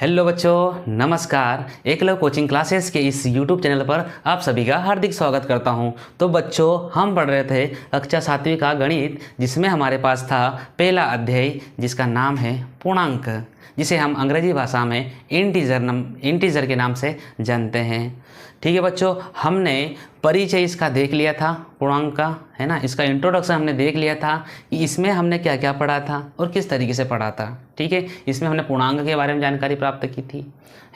Hello बच्चों, नमस्कार। Eklavya coaching classes के इस यूट्यूब चैनल पर आप सभी का हार्दिक स्वागत करता हूं। तो बच्चों, हम पढ़ रहे थे कक्षा 7वीं का गणित, जिसमें हमारे पास था पहला अध्याय जिसका नाम है पूर्णांक, जिसे हम अंग्रेजी भाषा में इंटीजर के नाम से जानते हैं। ठीक है बच्चों, हमने परिचय इसका देख लिया था, पूर्णांक का, है ना। इसका इंट्रोडक्शन हमने देख लिया था कि इसमें हमने क्या क्या पढ़ा था और किस तरीके से पढ़ा था। ठीक है, इसमें हमने पूर्णांक के बारे में जानकारी प्राप्त की थी,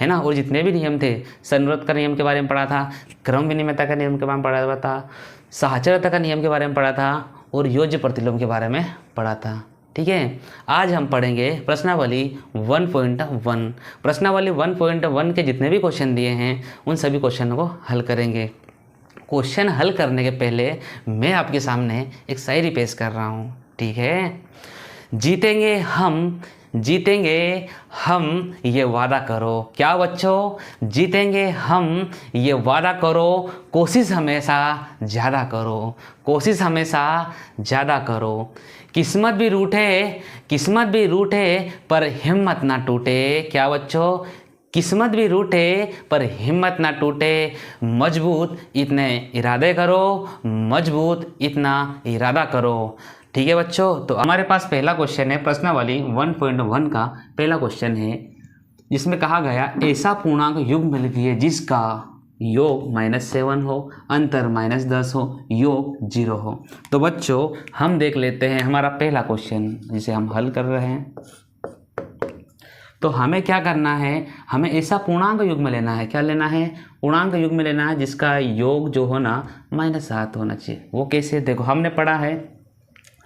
है ना। और जितने भी नियम थे, संवृत्त का नियम के बारे में पढ़ा था, क्रम विनिमयता का नियम के बारे में पढ़ा हुआ था, साहचर्यता का नियम के बारे में पढ़ा था और योज्य प्रतिलोम के बारे में पढ़ा था। ठीक है, आज हम पढ़ेंगे प्रश्नावली 1.1। प्रश्नावली 1.1 के जितने भी क्वेश्चन दिए हैं उन सभी क्वेश्चन को हल करेंगे। क्वेश्चन हल करने के पहले मैं आपके सामने एक शायरी पेश कर रहा हूँ। ठीक है, जीतेंगे हम ये वादा करो। क्या बच्चों? जीतेंगे हम ये वादा करो, कोशिश हमेशा ज़्यादा करो, कोशिश हमेशा ज़्यादा करो। किस्मत भी रूठे पर हिम्मत ना टूटे। क्या बच्चों? किस्मत भी रूठे पर हिम्मत ना टूटे, मजबूत इतने इरादे करो, मजबूत इतना इरादा करो। ठीक है बच्चों, तो हमारे पास पहला क्वेश्चन है, प्रश्नावली 1.1 का पहला क्वेश्चन है, जिसमें कहा गया ऐसा पूर्णांक युग्म लिखिए जिसका योग -7 हो, अंतर -10 हो, योग 0 हो। तो बच्चों, हम देख लेते हैं हमारा पहला क्वेश्चन जिसे हम हल कर रहे हैं। तो हमें क्या करना है, हमें ऐसा पूर्णांक युग्म लेना है। क्या लेना है? पूर्णांक युग्म लेना है जिसका योग जो हो ना -7 होना चाहिए। वो कैसे? देखो, हमने पढ़ा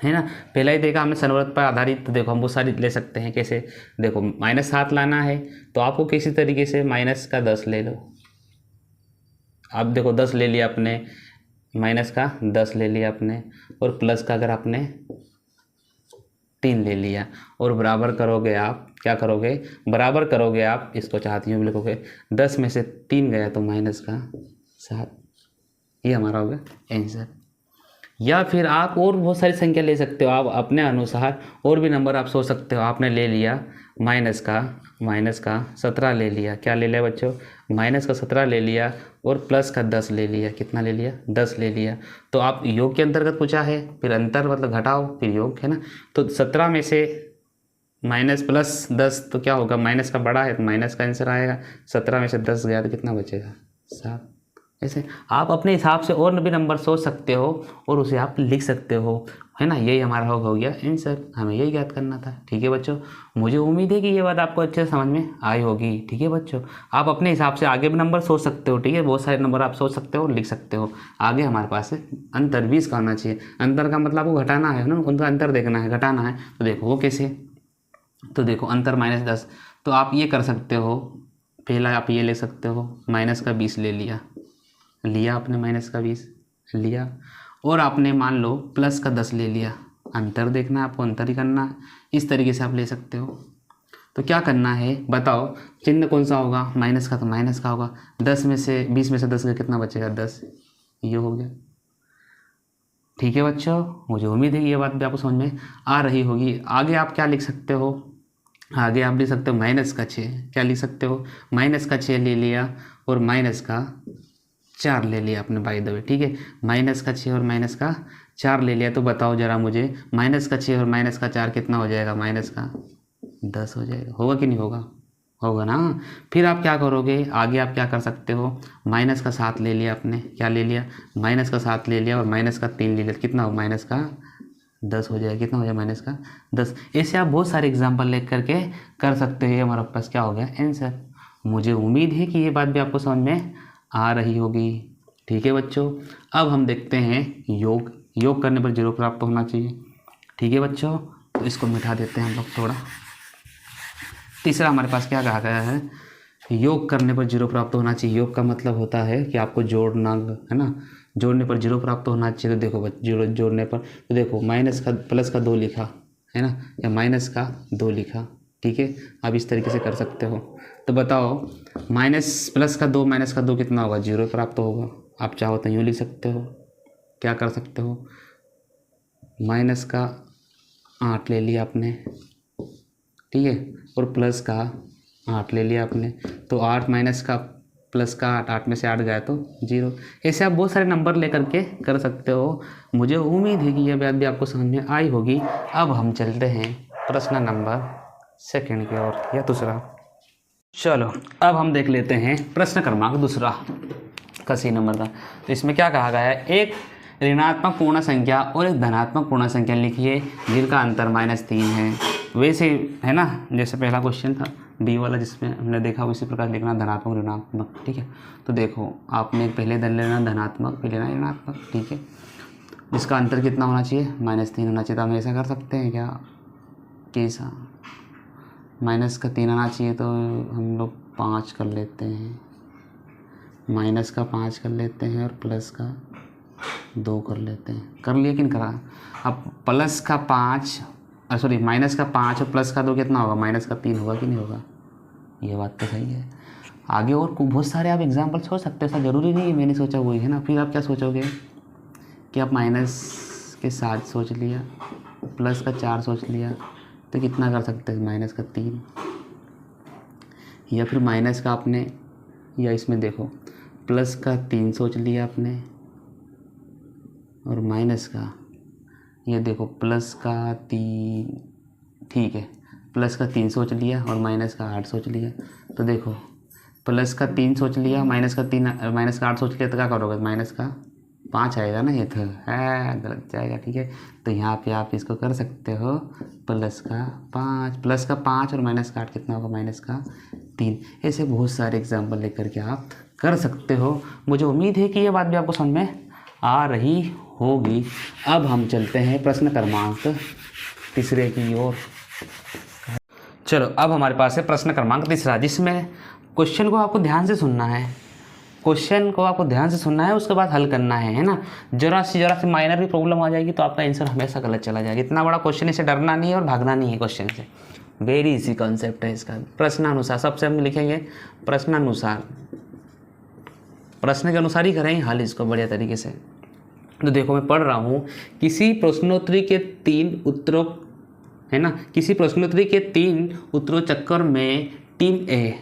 है ना, पहला ही देखा हमने संवृत्त पर आधारित। तो देखो, हम वो सारी ले सकते हैं। कैसे? देखो, -7 लाना है तो आपको किसी तरीके से -10 ले लो। अब देखो, 10 ले लिया आपने, -10 ले लिया आपने, और प्लस का अगर आपने 3 ले लिया, और बराबर करोगे आप, क्या करोगे? बराबर करोगे आप, इसको चाहती हूँ लिखोगे 10 में से 3 गया तो -7। ये हमारा हो गया आंसर। या फिर आप और बहुत सारी संख्या ले सकते हो, आप अपने अनुसार और भी नंबर आप सोच सकते हो। आपने ले लिया माइनस का 17 ले लिया। क्या ले लिया बच्चों? -17 ले लिया, और प्लस का 10 ले लिया। कितना ले लिया? 10 ले लिया। तो आप योग के अंतर्गत पूछा है, फिर अंतर मतलब घटाओ, फिर योग, है ना। तो 17 में से माइनस प्लस 10 तो क्या होगा? माइनस का बड़ा है तो माइनस का आंसर आएगा। 17 में से 10 गया तो कितना बचेगा? 7। ऐसे आप अपने हिसाब से और भी नंबर सोच सकते हो और उसे आप लिख सकते हो, है ना। यही हमारा हो गया आंसर, हमें यही याद करना था। ठीक है बच्चों, मुझे उम्मीद है कि ये बात आपको अच्छे से समझ में आई होगी। ठीक है बच्चों, आप अपने हिसाब से आगे भी नंबर सोच सकते हो। ठीक है, बहुत सारे नंबर आप सोच सकते हो, लिख सकते हो। आगे हमारे पास है अंतर 20 का होना चाहिए। अंतर का मतलब आपको घटाना है ना, उनका अंतर देखना है, घटाना है। तो देखो वो कैसे? तो देखो, अंतर -10, तो आप ये कर सकते हो। पहला आप ये ले सकते हो, -20 ले लिया आपने, -20 लिया, और आपने मान लो प्लस का 10 ले लिया। अंतर देखना है आपको, अंतर ही करना है। इस तरीके से आप ले सकते हो। तो क्या करना है बताओ, चिन्ह कौन सा होगा? माइनस का, तो माइनस का होगा। 20 में से 10 का कितना बचेगा? 10। ये हो गया। ठीक है बच्चों, मुझे उम्मीद है कि ये बात भी आपको समझ में आ रही होगी। आगे आप क्या लिख सकते हो? आगे आप लिख सकते हो -6। क्या लिख सकते हो? -6 ले लिया, और -4 ले लिया आपने, बाय द वे। ठीक है, -6 और -4 ले लिया। तो बताओ जरा मुझे, -6 और -4 कितना हो जाएगा? -10 हो जाएगा। होगा कि नहीं होगा? होगा ना। फिर आप क्या करोगे? आगे आप क्या कर सकते हो? -7 ले लिया आपने। क्या ले लिया? -7 ले लिया, और -3 ले लिया। कितना हो? -10 हो जाएगा। कितना हो जाएगा? -10। ऐसे आप बहुत सारे एग्जाम्पल लेकर करके कर सकते हो। हमारे पास क्या हो गया? आंसर। मुझे उम्मीद है कि ये बात भी आपको समझ में आ रही होगी। ठीक है बच्चों, अब हम देखते हैं योग करने पर 0 प्राप्त होना चाहिए। ठीक है बच्चों, तो इसको मिटा देते हैं हम लोग थोड़ा। तीसरा हमारे पास क्या कहा गया है? योग करने पर 0 प्राप्त होना चाहिए। योग का मतलब होता है कि आपको जोड़ना, है ना। जोड़ने पर 0 प्राप्त होना चाहिए। तो देखो बच्चों, जोड़ने पर तो देखो, प्लस का 2 लिखा, है ना, या -2 लिखा। ठीक है, आप इस तरीके से कर सकते हो। तो बताओ, प्लस का 2 कितना होगा? 0 प्राप्त होगा। आप चाहो तो यूँ लिख सकते हो। क्या कर सकते हो? -8 ले लिया आपने, ठीक है, और प्लस का 8 ले लिया आपने, तो 8 माइनस का प्लस का 8, 8 में से 8 गया तो 0। ऐसे आप बहुत सारे नंबर लेकर के कर सकते हो। मुझे उम्मीद है कि यह बात भी आपको समझ में आई होगी। अब हम चलते हैं प्रश्न नंबर 2 की ओर या दूसरा। चलो अब हम देख लेते हैं प्रश्न क्रमांक दूसरा का सी नंबर का। तो इसमें क्या कहा गया है, एक ऋणात्मक पूर्ण संख्या और एक धनात्मक पूर्ण संख्या लिखिए जिनका अंतर -3 है। वैसे है ना, जैसे पहला क्वेश्चन था बी वाला जिसमें हमने देखा उसी प्रकार लिखना धनात्मक ऋणात्मक। ठीक है, तो देखो आपने पहले लेना धनात्मक फिर लेना ऋणात्मक। ठीक है, जिसका अंतर कितना होना चाहिए, -3 होना चाहिए। तो हम ऐसा कर सकते हैं क्या, कैसा -3 आना चाहिए, तो हम लोग 5 कर लेते हैं, -5 कर लेते हैं और प्लस का 2 कर लेते हैं। कर लिया कि नहीं करा। अब प्लस का 5 सॉरी -5 और प्लस का 2 कितना होगा, -3 होगा कि नहीं होगा। ये बात तो सही है। आगे और बहुत सारे आप एग्जाम्पल सोच सकते हो, ऐसा ज़रूरी नहीं है मैंने सोचा वही है ना। फिर आप क्या सोचोगे कि आप -7 सोच लिया, प्लस का 4 सोच लिया, तो कितना कर सकते हैं, -3। या फिर माइनस का आपने, या इसमें देखो प्लस का 3 सोच लिया आपने और माइनस का, ये देखो प्लस का 3, ठीक है, प्लस का 3 सोच लिया और माइनस का 8 सोच लिया। तो देखो प्लस का 3 सोच लिया, माइनस का 8 सोच लिया, तो क्या करोगे, माइनस का 5 आएगा ना, ये तो है गलत जाएगा। ठीक है, तो यहाँ पे आप इसको कर सकते हो प्लस का 5 और माइनस का 8 कितना होगा, -3। ऐसे बहुत सारे एग्जाम्पल लेकर के आप कर सकते हो। मुझे उम्मीद है कि ये बात भी आपको समझ में आ रही होगी। अब हम चलते हैं प्रश्न क्रमांक 3 की ओर। चलो अब हमारे पास है प्रश्न क्रमांक 3, जिसमें क्वेश्चन को आपको ध्यान से सुनना है, उसके बाद हल करना है ना। जरा सी माइनर भी प्रॉब्लम आ जाएगी तो आपका आंसर हमेशा गलत चला जाएगा। इतना बड़ा क्वेश्चन, इसे डरना नहीं है और भागना नहीं है क्वेश्चन से। वेरी इजी कॉन्सेप्ट है इसका। प्रश्नानुसार सबसे हम लिखेंगे, प्रश्नानुसार, प्रश्न के अनुसार ही करेंगे हल इसको बढ़िया तरीके से। तो देखो मैं पढ़ रहा हूँ, किसी प्रश्नोत्तरी के 3 उत्तरों, है ना, किसी प्रश्नोत्तरी के 3 उत्तरों चक्कर में टीम ए,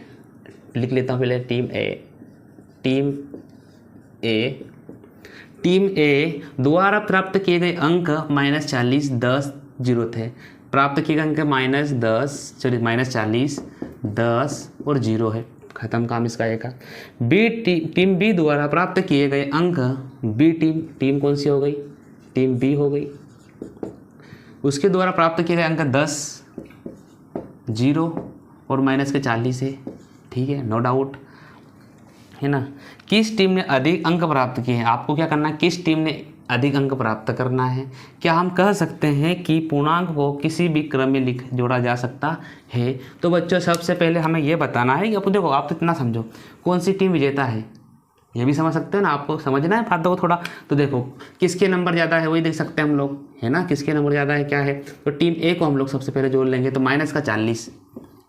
लिख लेता हूँ पहले, टीम ए द्वारा प्राप्त किए गए अंक -40, 10, 0 थे। प्राप्त किए गए अंक -40, 10 और 0 है। खत्म काम इसका एक का। टीम बी द्वारा प्राप्त किए गए अंक, बी टीम कौन सी हो गई, टीम बी हो गई। उसके द्वारा प्राप्त किए गए अंक 10, 0 और -40 है। ठीक है, नो डाउट, है ना। किस टीम ने अधिक अंक प्राप्त किए हैं, आपको क्या करना है, किस टीम ने अधिक अंक प्राप्त करना है। क्या हम कह सकते हैं कि पूर्णांक को किसी भी क्रम में जोड़ा जा सकता है। तो बच्चों सबसे पहले हमें यह बताना है कि आप देखो, आप तो इतना समझो कौन सी टीम विजेता है, ये भी समझ सकते हो ना, आपको समझना है बातों को थोड़ा। तो देखो किसके नंबर ज़्यादा है वही देख सकते हैं हम लोग, है ना, किसके नंबर ज़्यादा है क्या है। तो टीम ए को हम लोग सबसे पहले जोड़ लेंगे। तो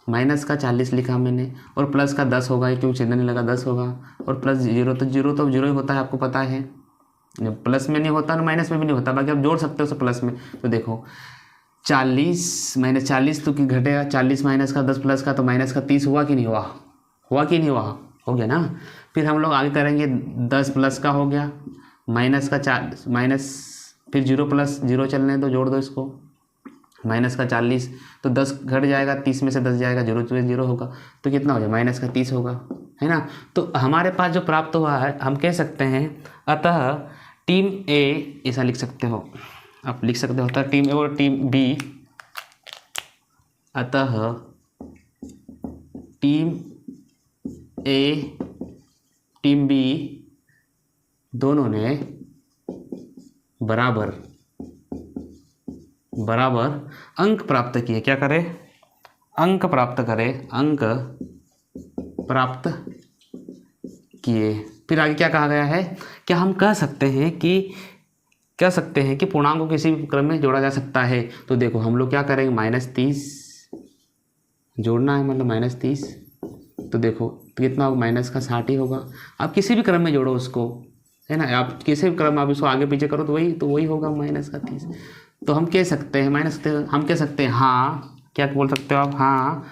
-40 लिखा मैंने, और प्लस का 10 होगा, क्योंकि चिन्ह नहीं लगा, 10 होगा, और प्लस 0, तो 0 ही होता है, आपको पता है। प्लस में नहीं होता ना माइनस में भी नहीं होता, बाकी आप जोड़ सकते हो उसे प्लस में। तो देखो 40 -40 तो घटेगा, 40 माइनस का 10 प्लस का, तो -30 हुआ कि नहीं हुआ, हो गया ना। फिर हम लोग आगे करेंगे, 10 प्लस का हो गया, फिर 0 प्लस 0 चलने दो, जोड़ दो इसको, -40, तो 10 घट जाएगा, 30 में से 10 जाएगा, 0 होगा, तो कितना हो जाएगा, -30 होगा, है ना। तो हमारे पास जो प्राप्त हुआ है, हम कह सकते हैं अतः टीम ए, ऐसा लिख सकते हो आप, लिख सकते हो अतः टीम ए और टीम बी, अतः टीम ए टीम बी दोनों ने बराबर अंक प्राप्त किए। क्या करे, अंक प्राप्त किए। फिर आगे क्या कहा गया है, क्या हम कह सकते हैं कि पूर्णांक को किसी भी क्रम में जोड़ा जा सकता है। तो देखो हम लोग क्या करेंगे, -30 जोड़ना है, मतलब -30, तो देखो तो कितना होगा, -60 ही होगा। आप किसी भी क्रम में जोड़ो उसको, है ना, आप किसी भी क्रम में आप इसको आगे पीछे करो तो वही होगा -30। तो हम कह सकते हैं हाँ, क्या बोल सकते हो आप, हाँ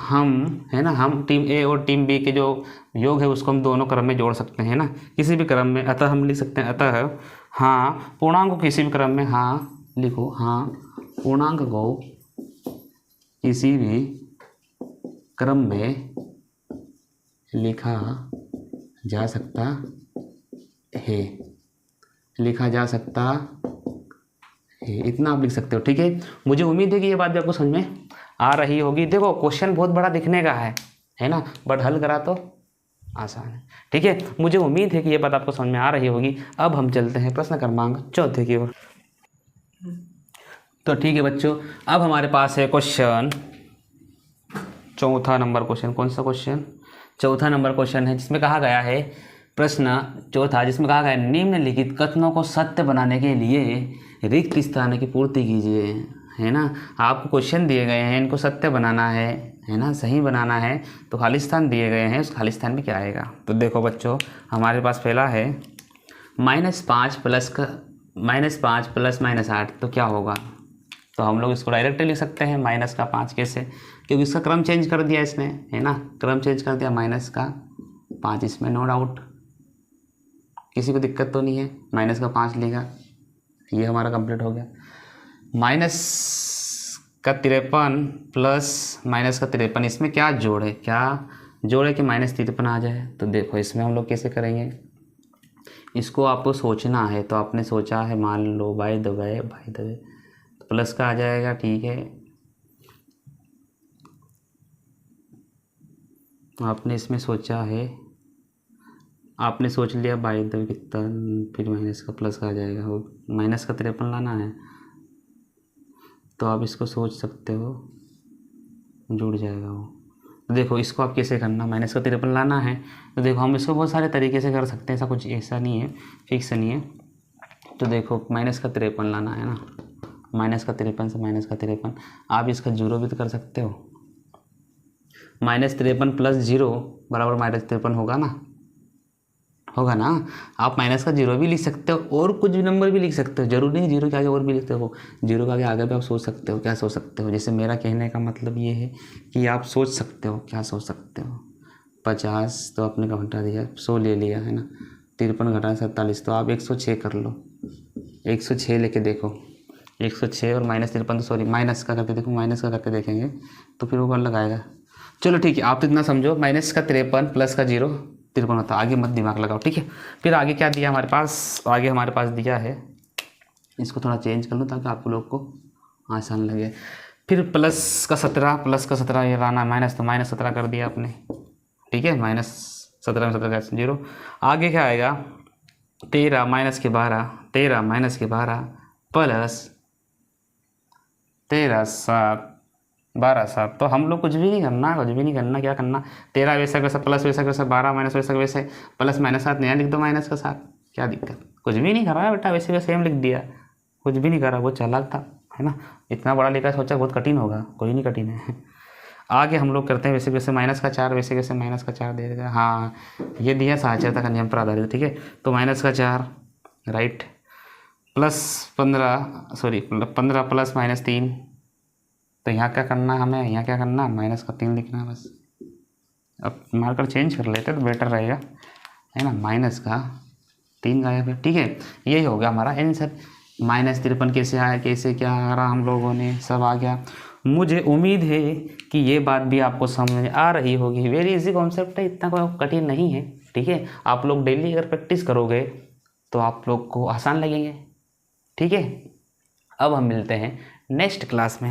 हम है ना, हम टीम ए और टीम बी के जो योग है उसको हम दोनों क्रम में जोड़ सकते हैं ना, किसी भी क्रम में। अतः हम लिख सकते हैं अतः हाँ पूर्णांक को किसी भी क्रम में, हाँ लिखो, हाँ पूर्णांक को किसी भी क्रम में लिखा जा सकता है, लिखा जा सकता है, इतना आप लिख सकते हो। ठीक है, मुझे उम्मीद है कि ये बात भी आपको समझ में आ रही होगी। देखो क्वेश्चन बहुत बड़ा दिखने का है ना, बट हल करा तो आसान है। ठीक है, मुझे उम्मीद है कि ये बात आपको समझ में आ रही होगी। अब हम चलते हैं प्रश्न क्रमांक 4 की ओर। तो ठीक है बच्चों, अब हमारे पास है क्वेश्चन 4 नंबर क्वेश्चन। कौन सा क्वेश्चन? 4 नंबर क्वेश्चन है, जिसमें कहा गया है, प्रश्न 4 जिसमें कहा गया है निम्नलिखित कथनों को सत्य बनाने के लिए रिक्त स्थान की पूर्ति कीजिए। है ना, आपको क्वेश्चन दिए गए हैं, इनको सत्य बनाना है ना, सही बनाना है। तो खाली स्थान दिए गए हैं, उस खाली स्थान में क्या आएगा? तो देखो बच्चों, हमारे पास पहला है -5 प्लस -8, तो क्या होगा? तो हम लोग इसको डायरेक्ट लिख सकते हैं -5 कैसे, क्योंकि इसका क्रम चेंज कर दिया इसने, है ना, क्रम चेंज कर दिया -5, इसमें नो डाउट, किसी को दिक्कत तो नहीं है। -5 लेगा, ये हमारा कंप्लीट हो गया। -53 प्लस -53, इसमें क्या जोड़े, क्या जोड़े कि -53 आ जाए? तो देखो इसमें हम लोग कैसे करेंगे, इसको आपको सोचना है। तो आपने सोचा है, मान लो बाय द वे प्लस का आ जाएगा, ठीक है। आपने इसमें सोचा है, आपने सोच लिया बाय द कितना, फिर माइनस का प्लस का आ जाएगा, वो -53 लाना है। तो आप इसको सोच सकते हो, जुड़ जाएगा वो। तो देखो इसको आप कैसे करना, -53 लाना है। तो देखो हम इसको बहुत सारे तरीके से कर सकते हैं, ऐसा कुछ ऐसा नहीं है, फिक्स नहीं है। तो देखो -53 लाना है ना, -53 से -53, आप इसका 0 भी तो कर सकते हो। -53 प्लस 0 बराबर -53 होगा ना, होगा ना। आप माइनस का 0 भी लिख सकते हो, और कुछ भी नंबर भी लिख सकते हो, जरूरी नहीं 0 के आगे और भी लिखते हो। 0 के आगे भी आप सोच सकते हो, क्या सोच सकते हो? जैसे मेरा कहने का मतलब ये है कि आप सोच सकते हो, क्या सोच सकते हो? 50 तो आपने घटा दिया, 100 ले लिया, है ना। 53 घटा 47, तो आप 106 कर लो, 106 लेके देखो। 106 और -53, तो सॉरी माइनस का करके देखो, माइनस का करके देखेंगे तो फिर वो कर लगाएगा। चलो ठीक है, आप तो इतना समझो, -53 प्लस का 0 53 होता है, आगे मत दिमाग लगाओ, ठीक है। फिर आगे क्या दिया हमारे पास, आगे हमारे पास दिया है, इसको थोड़ा चेंज कर लो ताकि आप लोग को आसान लगे। फिर प्लस का 17 ये लाना, माइनस तो -17 कर दिया आपने, ठीक है। -17 में 17 0, आगे क्या आएगा 13 -12 प्लस 13 7 12 7। तो हम लोग कुछ भी नहीं करना, क्या करना, 13 वैसा वैसा प्लस वैसा वैसा, 12 माइनस वैसा वैसे, प्लस -7 नया लिख दो, माइनस का 7, क्या दिक्कत? कुछ भी नहीं कर रहा है बेटा, वैसे वैसे सेम लिख दिया, कुछ भी नहीं कर रहा, बहुत चालाक था, है ना। इतना बड़ा लिखा, सोचा बहुत कठिन होगा, कोई नहीं कठिन है। आगे हम लोग करते हैं वैसे वैसे -4, वैसे वैसे -4 दे देगा, हाँ ये दिया साहचर्यता का नियम पर आधारित, ठीक है। तो -4 राइट, प्लस 15 प्लस -3, तो यहाँ क्या करना हमें, यहाँ क्या करना, -3 लिखना है बस। अब मार्कर चेंज कर लेते तो बेटर रहेगा, है ना। -3 गायब है, ठीक है। यही होगा हमारा आंसर। -53 कैसे आया, कैसे क्या आ रहा, हम लोगों ने सब आ गया। मुझे उम्मीद है कि ये बात भी आपको समझ में आ रही होगी। वेरी इजी कॉन्सेप्ट है, इतना कोई कठिन नहीं है, ठीक है। आप लोग डेली अगर प्रैक्टिस करोगे तो आप लोग को आसान लगेंगे, ठीक है। अब हम मिलते हैं नेक्स्ट क्लास में।